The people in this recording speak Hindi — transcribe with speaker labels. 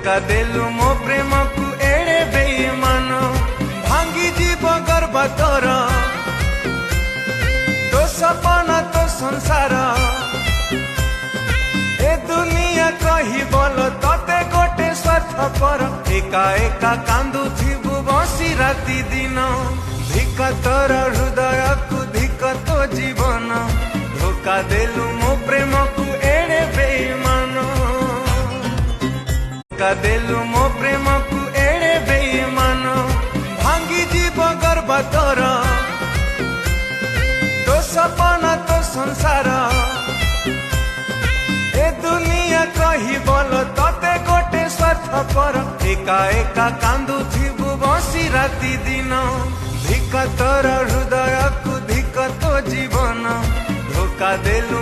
Speaker 1: धोखा देलु मो प्रेम को एड़े बेईमान भांगी जीव गर्भ तोर तो सपना तो संसार ए दुनिया कही बोल तते गोटे स्वार्थ पर एका एका कांदु थिबु बसी राति दिन धिक तोर हृदय को धिक तो जीवन धोखा देलु मो प्रेम को एड़े बेईमान धोखा देलु मो प्रेम को एड़े बेईमान भांगी जीव गर्भ तोर तो सपना तो संसार ए दुनिया कही बोल तते गोटे स्वार्थ पर एका एका कांदु थिबु बसी राति दिन धिक तोर हृदय को धिक तो जीवन धोखा देलु